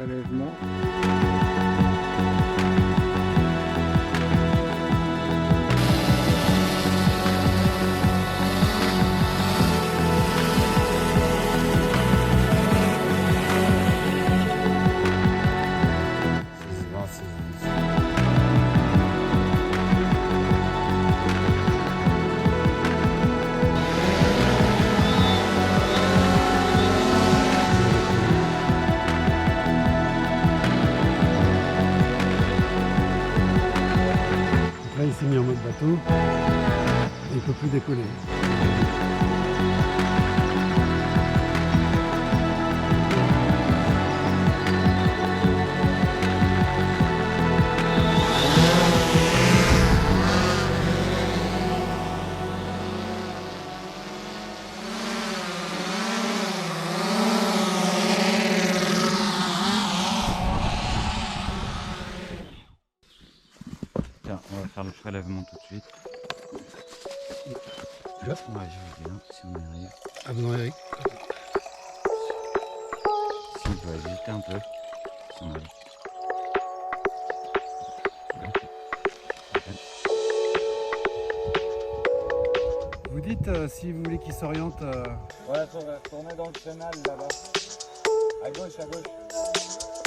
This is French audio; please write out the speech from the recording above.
Prélèvement. Là, il s'est mis en mode bateau et il ne peut plus décoller. Tiens, on va faire le prélèvement tout de suite. Hop. Ouais, je veux bien, si on y arrive. Ah non, Eric. Si on peut ajuster un peu. Si on arrive. Vous dites si vous voulez qu'il s'oriente. Ouais, on va retourner dans le canal là-bas. À gauche, à gauche.